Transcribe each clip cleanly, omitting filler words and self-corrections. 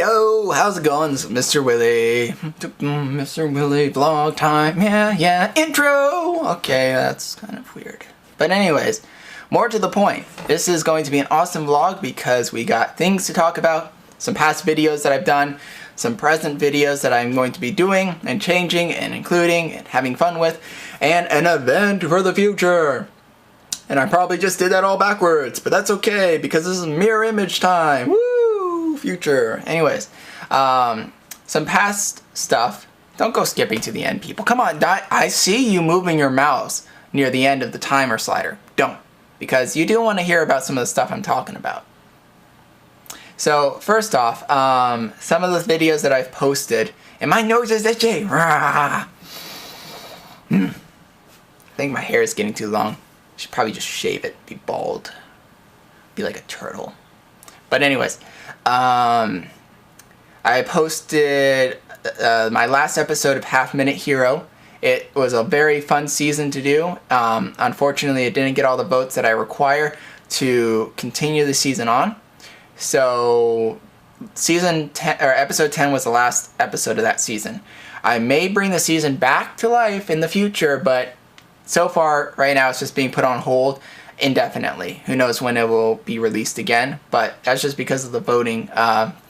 Heyo, how's it going? This is Mr. Willy. Mr. Willy vlog time. Yeah, intro! Okay, that's kind of weird. But anyways, more to the point. This is going to be an awesome vlog because we got things to talk about, some past videos that I've done, some present videos that I'm going to be doing and changing and including and having fun with, and an event for the future. And I probably just did that all backwards, but that's okay because this is mirror image time. Woo! Future. Anyways, some past stuff. Don't go skipping to the end, people. Come on, I see you moving your mouse near the end of the timer slider. Don't, because you do want to hear about some of the stuff I'm talking about. So first off, some of the videos that I've posted, and my nose is itchy. I think my hair is getting too long. Should probably just shave it, be bald, be like a turtle. But anyways, I posted my last episode of Half Minute Hero. It was a very fun season to do. Unfortunately, it didn't get all the votes that I require to continue the season on. So season 10 or episode 10 was the last episode of that season. I may bring the season back to life in the future, but so far, right now, it's just being put on hold indefinitely. Who knows when it will be released again, but that's just because of the voting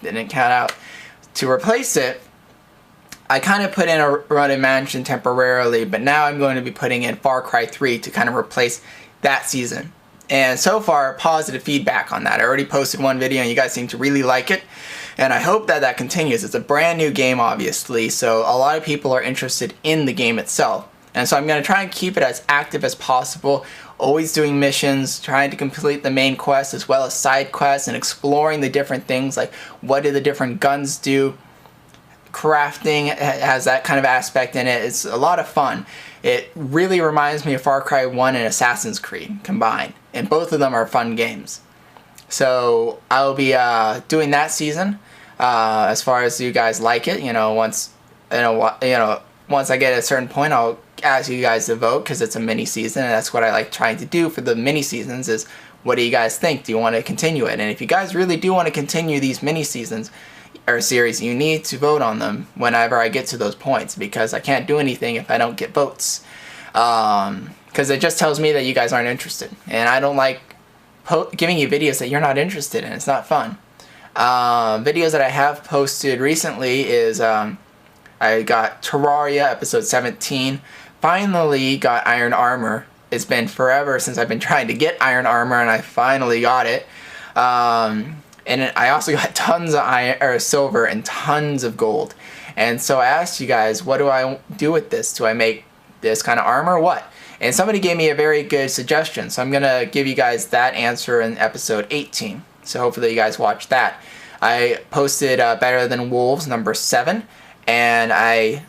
didn't count out. To replace it, I kind of put in a Run and Mansion temporarily, but now I'm going to be putting in Far Cry 3 to kind of replace that season. And so far, positive feedback on that. I already posted one video and you guys seem to really like it. And I hope that that continues. It's a brand new game, obviously, so a lot of people are interested in the game itself. And so I'm going to try and keep it as active as possible, always doing missions, trying to complete the main quest as well as side quests and exploring the different things like what do the different guns do. Crafting has that kind of aspect in it. It's a lot of fun. It really reminds me of Far Cry 1 and Assassin's Creed combined, and both of them are fun games. So I'll be doing that season as far as you guys like it. Once I get at a certain point, I'll ask you guys to vote because it's a mini season, and that's what I like trying to do for the mini seasons is what do you guys think? Do you want to continue it? And if you guys really do want to continue these mini seasons or series, you need to vote on them whenever I get to those points because I can't do anything if I don't get votes. Because it just tells me that you guys aren't interested, and I don't like giving you videos that you're not interested in. It's not fun. Videos that I have posted recently is I got Terraria episode 17. Finally got Iron Armor. It's been forever since I've been trying to get Iron Armor, and I finally got it. And I also got tons of silver and tons of gold. And so I asked you guys, what do I do with this? Do I make this kind of armor? What? And somebody gave me a very good suggestion, so I'm going to give you guys that answer in episode 18. So hopefully you guys watch that. I posted Better Than Wolves number 7, and I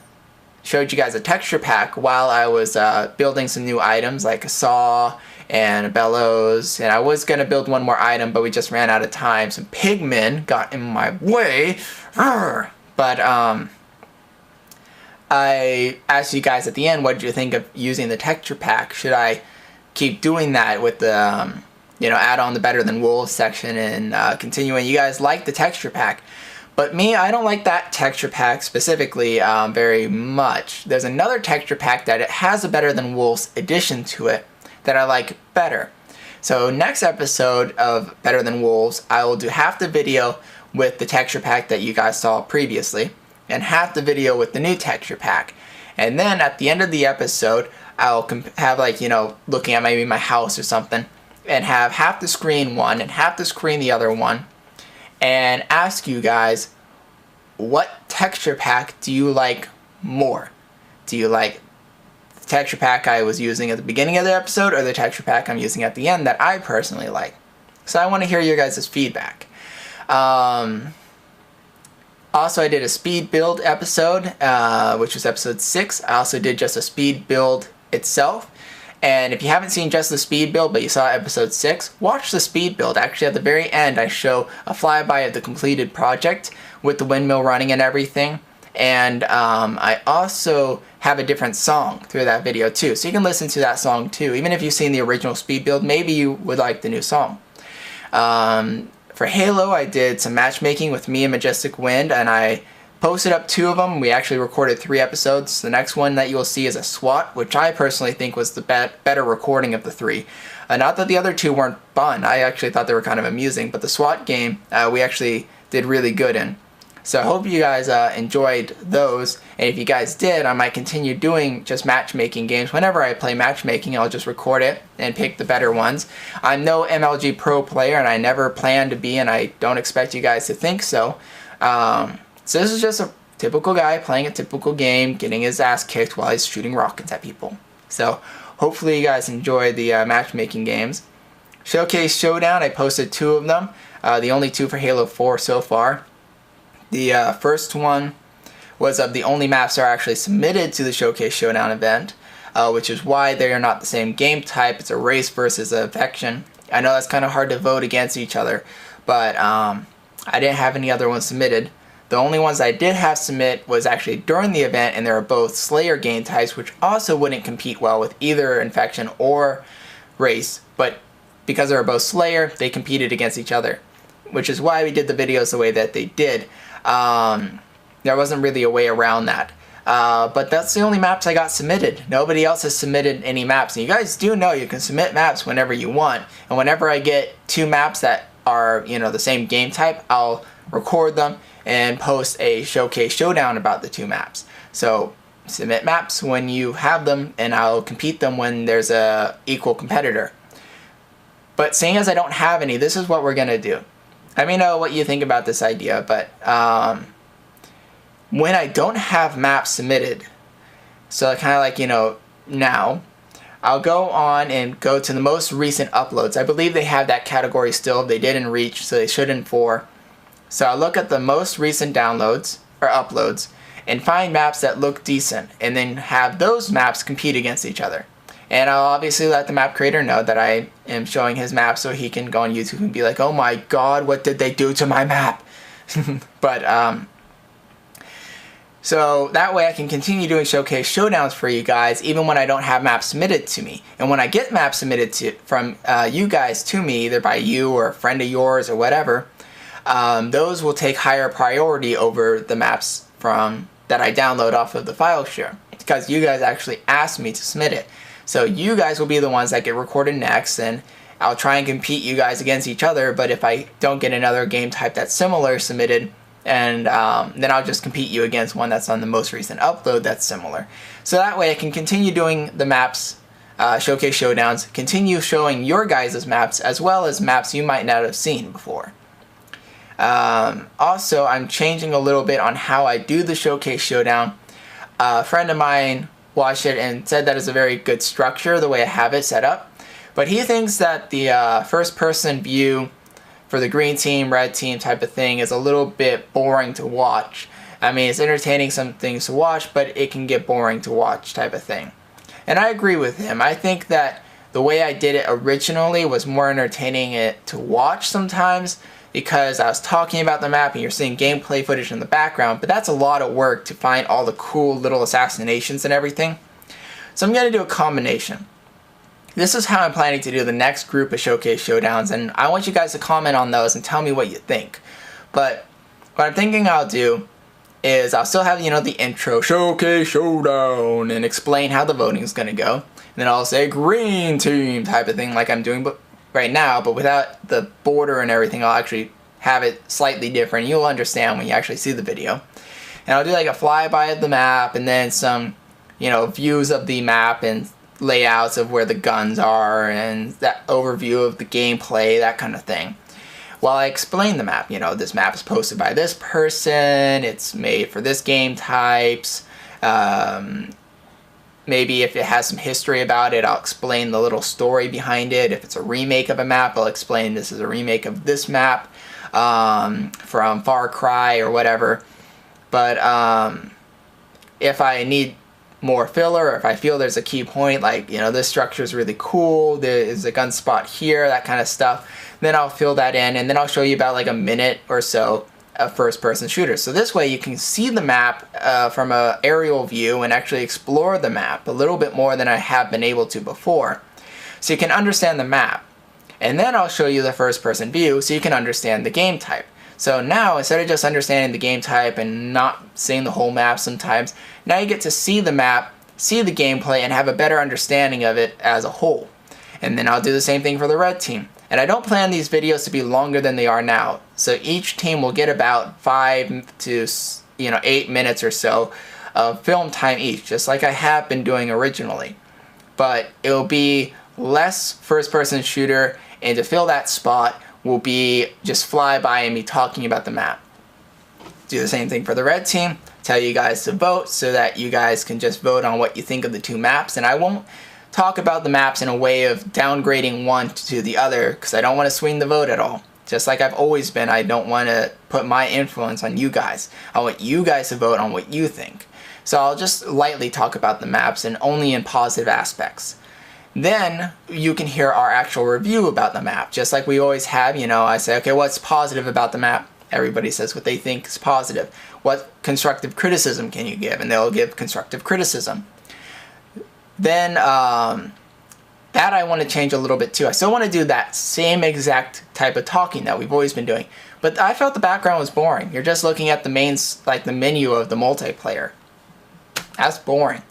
showed you guys a texture pack while I was building some new items like a saw and a bellows, and I was going to build one more item, but we just ran out of time. Some pigmen got in my way. But I asked you guys at the end, what did you think of using the texture pack? Should I keep doing that with the add on the Better Than Wolves section and continuing? You guys like the texture pack. But me, I don't like that texture pack specifically very much. There's another texture pack that it has a Better Than Wolves addition to it that I like better. So next episode of Better Than Wolves, I will do half the video with the texture pack that you guys saw previously, and half the video with the new texture pack. And then at the end of the episode, I'll have looking at maybe my house or something, and have half the screen one and half the screen the other one, and ask you guys, what texture pack do you like more? Do you like the texture pack I was using at the beginning of the episode or the texture pack I'm using at the end that I personally like? So I want to hear your guys' feedback. Also, I did a speed build episode, which was episode 6. I also did just a speed build itself. And if you haven't seen just the speed build, but you saw episode 6, watch the speed build. Actually, at the very end, I show a flyby of the completed project with the windmill running and everything. And I also have a different song through that video too. So you can listen to that song too. Even if you've seen the original speed build, maybe you would like the new song. For For Halo, I did some matchmaking with me and Majestic Wind, and I posted up 2 of them. We actually recorded 3 episodes. The next one that you'll see is a SWAT, which I personally think was the better recording of the 3. Not that the other 2 weren't fun. I actually thought they were kind of amusing, but the SWAT game we actually did really good in. So I hope you guys enjoyed those, and if you guys did, I might continue doing just matchmaking games. Whenever I play matchmaking, I'll just record it and pick the better ones. I'm no MLG Pro player, and I never plan to be, and I don't expect you guys to think so. So this is just a typical guy playing a typical game, getting his ass kicked while he's shooting rockets at people. So hopefully you guys enjoy the matchmaking games. Showcase Showdown, I posted 2 of them, the only 2 for Halo 4 so far. The first one was of the only maps that are actually submitted to the Showcase Showdown event, which is why they are not the same game type. It's a race versus a faction. I know that's kind of hard to vote against each other, but I didn't have any other ones submitted. The only ones I did have submit was actually during the event, and they were both Slayer game types, which also wouldn't compete well with either infection or race, but because they were both Slayer, they competed against each other, which is why we did the videos the way that they did. There wasn't really a way around that. But that's the only maps I got submitted. Nobody else has submitted any maps. And you guys do know you can submit maps whenever you want. And whenever I get 2 maps that are, the same game type, I'll record them and post a Showcase Showdown about the 2 maps. So submit maps when you have them, and I'll compete them when there's a equal competitor. But seeing as I don't have any, this is what we're gonna do. Let me know what you think about this idea, but when I don't have maps submitted, so kind of like, now, I'll go on and go to the most recent uploads. I believe they have that category still. They did in Reach, so they should in 4. So I'll look at the most recent downloads, or uploads, and find maps that look decent, and then have those maps compete against each other. And I'll obviously let the map creator know that I am showing his map, so he can go on YouTube and be like, oh my god, what did they do to my map? But, so that way I can continue doing Showcase Showdowns for you guys, even when I don't have maps submitted to me. And when I get maps submitted from you guys to me, either by you or a friend of yours or whatever, those will take higher priority over the maps that I download off of the file share, because you guys actually asked me to submit it. So you guys will be the ones that get recorded next, and I'll try and compete you guys against each other. But if I don't get another game type that's similar submitted, and then I'll just compete you against one that's on the most recent upload that's similar. So that way I can continue doing the maps, Showcase Showdowns, continue showing your guys' maps, as well as maps you might not have seen before. Also, I'm changing a little bit on how I do the Showcase Showdown. A friend of mine watched it and said that is a very good structure, the way I have it set up. But he thinks that the first-person view for the green team, red team type of thing is a little bit boring to watch. I mean, it's entertaining some things to watch, but it can get boring to watch type of thing. And I agree with him. I think that the way I did it originally was more entertaining it to watch sometimes, because I was talking about the map and you're seeing gameplay footage in the background, but that's a lot of work to find all the cool little assassinations and everything. So I'm going to do a combination. This is how I'm planning to do the next group of Showcase Showdowns, and I want you guys to comment on those and tell me what you think. But what I'm thinking I'll do is I'll still have, the intro, Showcase Showdown, and explain how the voting is going to go. And then I'll say green team type of thing like I'm doing right now, but without the border and everything. I'll actually have it slightly different. You'll understand when you actually see the video. And I'll do like a flyby of the map, and then some, views of the map and layouts of where the guns are, and that overview of the gameplay, that kind of thing. While I explain the map, this map is posted by this person, it's made for this game types, maybe if it has some history about it, I'll explain the little story behind it. If it's a remake of a map, I'll explain this is a remake of this map from Far Cry or whatever. But if I need more filler, or if I feel there's a key point, like, this structure is really cool, there's a gun spot here, that kind of stuff, then I'll fill that in, and then I'll show you about like a minute or so of first-person shooters. So this way you can see the map from an aerial view and actually explore the map a little bit more than I have been able to before. So you can understand the map. And then I'll show you the first person view so you can understand the game type. So now, instead of just understanding the game type and not seeing the whole map sometimes, now you get to see the map, see the gameplay, and have a better understanding of it as a whole. And then I'll do the same thing for the red team. And I don't plan these videos to be longer than they are now. So each team will get about 5 to 8 minutes or so of film time each, just like I have been doing originally. But it'll be less first-person shooter, and to fill that spot will be just flyby and me talking about the map. Do the same thing for the red team. Tell you guys to vote so that you guys can just vote on what you think of the two maps, and I won't talk about the maps in a way of downgrading one to the other because I don't want to swing the vote at all. Just like I've always been, I don't want to put my influence on you guys. I want you guys to vote on what you think. So I'll just lightly talk about the maps and only in positive aspects. Then you can hear our actual review about the map. Just like we always have, I say, okay, what's positive about the map? Everybody says what they think is positive. What constructive criticism can you give? And they'll give constructive criticism. Then that I want to change a little bit too. I still want to do that same exact type of talking that we've always been doing. But I felt the background was boring. You're just looking at the the menu of the multiplayer. That's boring.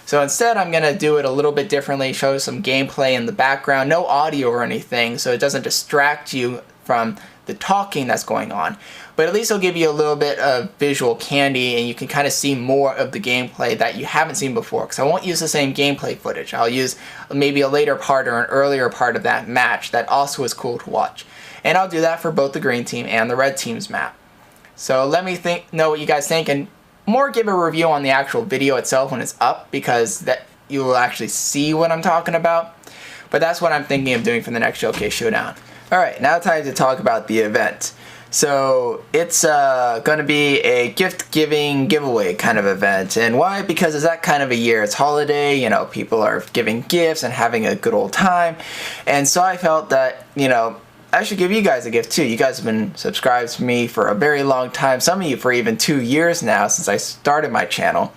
So instead I'm going to do it a little bit differently, show some gameplay in the background, no audio or anything, so it doesn't distract you from the talking that's going on. But at least it'll give you a little bit of visual candy and you can kind of see more of the gameplay that you haven't seen before. Because I won't use the same gameplay footage. I'll use maybe a later part or an earlier part of that match that also is cool to watch. And I'll do that for both the green team and the red team's map. So let me know what you guys think, and more give a review on the actual video itself when it's up, because that you will actually see what I'm talking about. But that's what I'm thinking of doing for the next Showcase Showdown. Alright, now time to talk about the event. So it's going to be a gift-giving giveaway kind of event. And why? Because it's that kind of a year. It's holiday, people are giving gifts and having a good old time. And so I felt that, I should give you guys a gift too. You guys have been subscribed to me for a very long time. Some of you for even 2 years now since I started my channel.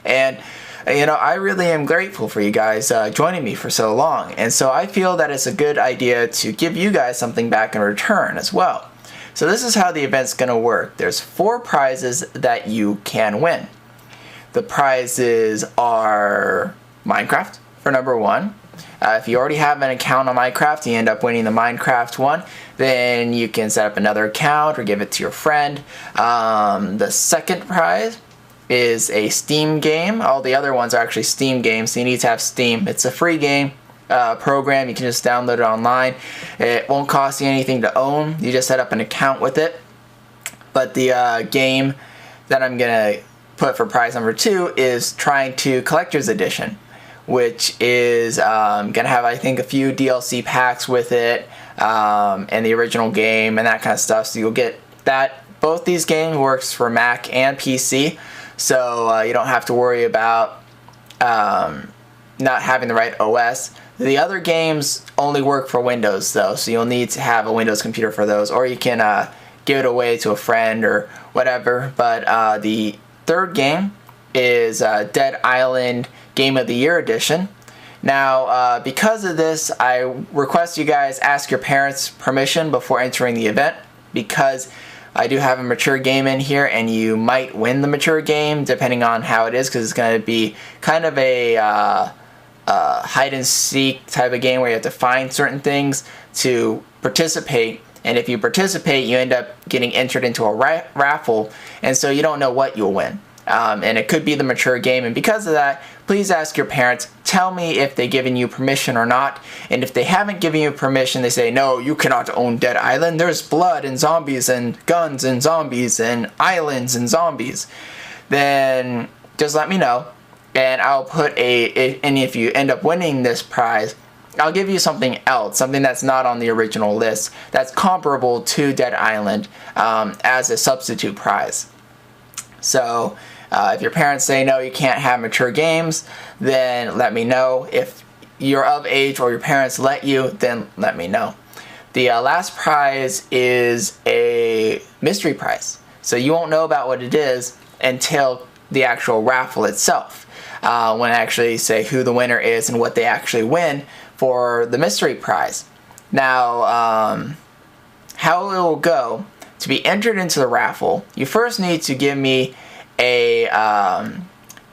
And I really am grateful for you guys joining me for so long. And so I feel that it's a good idea to give you guys something back in return as well. So this is how the event's going to work. There's 4 prizes that you can win. The prizes are Minecraft for number 1. If you already have an account on Minecraft, you end up winning the Minecraft one, then you can set up another account or give it to your friend. The second prize is a Steam game. All the other ones are actually Steam games, so you need to have Steam. It's a free game program. You can just download it online. It won't cost you anything to own. You just set up an account with it. But the game that I'm going to put for prize number 2 is Trying to Collector's Edition, which is going to have, I think, a few DLC packs with it, and the original game and that kind of stuff. So you'll get that. Both these games works for Mac and PC, so you don't have to worry about not having the right OS. The other games only work for Windows, though, so you'll need to have a Windows computer for those, or you can give it away to a friend or whatever. But the third game is Dead Island Game of the Year Edition. Now, because of this, I request you guys ask your parents' permission before entering the event, because I do have a mature game in here, and you might win the mature game depending on how it is, because it's going to be kind of a hide and seek type of game where you have to find certain things to participate. And if you participate, you end up getting entered into a raffle, and so you don't know what you'll win. And it could be the mature game, and because of that, please ask your parents. Tell me if they've given you permission or not, and if they haven't given you permission, they say, no, you cannot own Dead Island, there's blood and zombies and guns and zombies and islands and zombies, then just let me know, and I'll put and if you end up winning this prize, I'll give you something else, something that's not on the original list, that's comparable to Dead Island, as a substitute prize. So if your parents say no, you can't have mature games, then let me know. If you're of age or your parents let you, then let me know. The last prize is a mystery prize. So you won't know about what it is until the actual raffle itself, when I actually say who the winner is and what they actually win for the mystery prize. Now, how it will go, to be entered into the raffle, you first need to give me a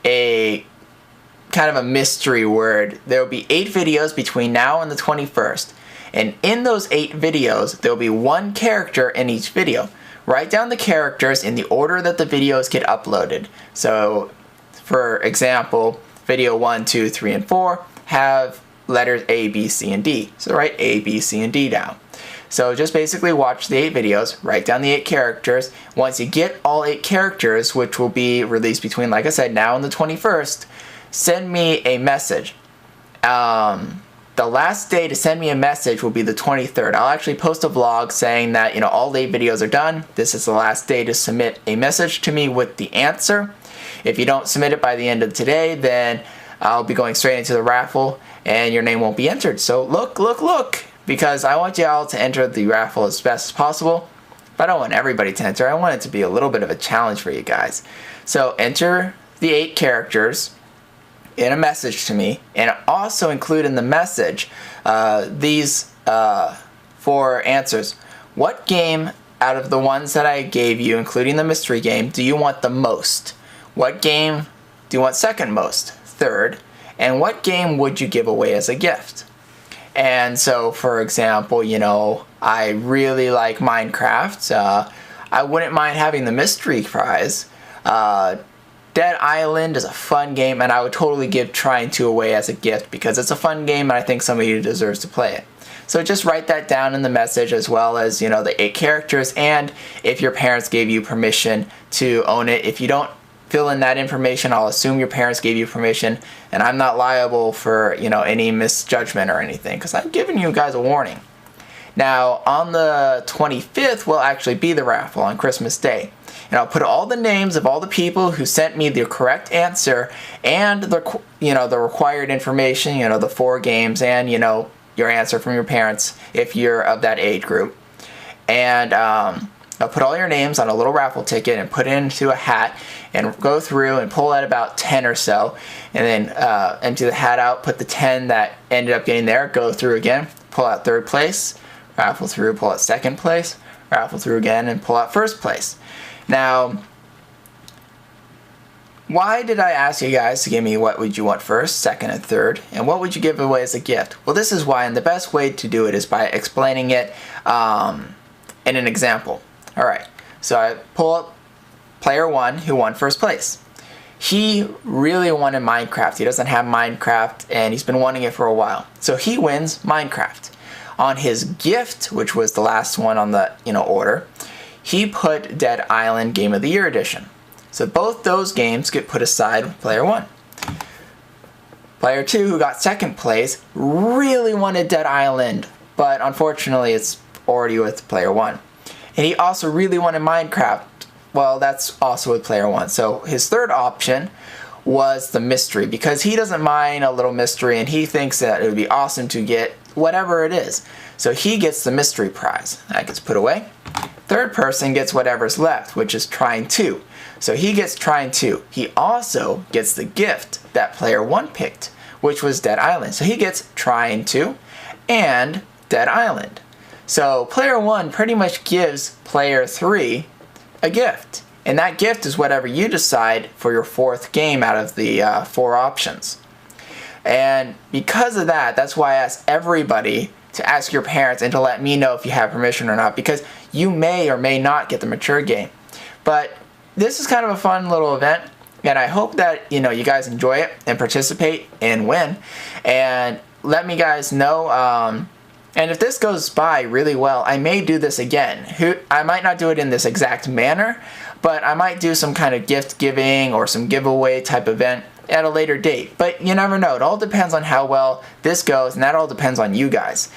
kind of a mystery word. There will be 8 videos between now and the 21st. And in those 8 videos, there will be 1 character in each video. Write down the characters in the order that the videos get uploaded. So, for example, video 1, 2, 3, and 4 have letters A, B, C, and D. So write A, B, C, and D down. So just basically watch the 8 videos, write down the 8 characters. Once you get all 8 characters, which will be released between, like I said, now and the 21st, send me a message. The last day to send me a message will be the 23rd. I'll actually post a vlog saying that, all the 8 videos are done. This is the last day to submit a message to me with the answer. If you don't submit it by the end of today, then I'll be going straight into the raffle and your name won't be entered. So look, because I want you all to enter the raffle as best as possible. But I don't want everybody to enter. I want it to be a little bit of a challenge for you guys. So enter the 8 characters in a message to me, and also include in the message these 4 answers. What game out of the ones that I gave you, including the mystery game, do you want the most? What game do you want second most, third? And what game would you give away as a gift? And so, for example, I really like Minecraft. I wouldn't mind having the mystery prize. Dead Island is a fun game, and I would totally give Trying 2 away as a gift because it's a fun game and I think somebody deserves to play it. So just write that down in the message, as well as, the 8 characters, and if your parents gave you permission to own it. If you don't fill in that information, I'll assume your parents gave you permission, and I'm not liable for, any misjudgment or anything, because I've given you guys a warning. Now, on the 25th will actually be the raffle on Christmas Day. And I'll put all the names of all the people who sent me the correct answer and the required information, the 4 games, and, your answer from your parents if you're of that age group. And I'll put all your names on a little raffle ticket and put it into a hat and go through and pull out about 10 or so. And then empty the hat out, put the 10 that ended up getting there, go through again, pull out 3rd place, raffle through, pull out 2nd place, raffle through again, and pull out 1st place. Now, why did I ask you guys to give me what would you want first, second, and third, and what would you give away as a gift? Well, this is why, and the best way to do it is by explaining it in an example. Alright, so I pull up player 1 who won 1st place. He really wanted Minecraft. He doesn't have Minecraft, and he's been wanting it for a while. So he wins Minecraft. On his gift, which was the last one on the order, he put Dead Island Game of the Year Edition. So both those games get put aside with player 1. Player 2, who got 2nd place, really wanted Dead Island, but unfortunately it's already with player 1. And he also really wanted Minecraft. Well, that's also with player 1. So his 3rd option was the mystery, because he doesn't mind a little mystery, and he thinks that it would be awesome to get whatever it is. So he gets the mystery prize. That gets put away. 3rd person gets whatever's left, which is Trying 2. So he gets Trying 2. He also gets the gift that player 1 picked, which was Dead Island. So he gets Trying 2 and Dead Island. So player 1 pretty much gives player 3 a gift. And that gift is whatever you decide for your 4th game out of the 4 options. And because of that, that's why I ask everybody to ask your parents and to let me know if you have permission or not, because you may or may not get the mature game. But this is kind of a fun little event, and I hope that you guys enjoy it and participate and win. And let me guys know, and if this goes by really well, I may do this again. I might not do it in this exact manner, but I might do some kind of gift giving or some giveaway type event at a later date. But you never know. It all depends on how well this goes, and that all depends on you guys.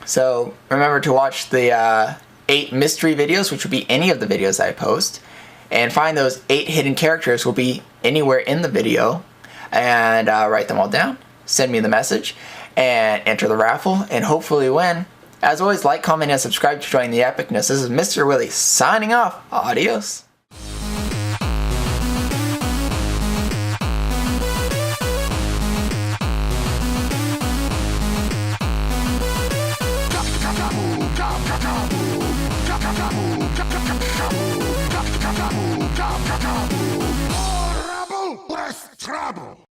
So remember to watch the 8 mystery videos, which will be any of the videos I post, and find those 8 hidden characters will be anywhere in the video, and write them all down, send me the message, and enter the raffle, and hopefully win. As always, like, comment, and subscribe to join the epicness. This is Mr. Willy signing off. Adios. More rabble, less trouble.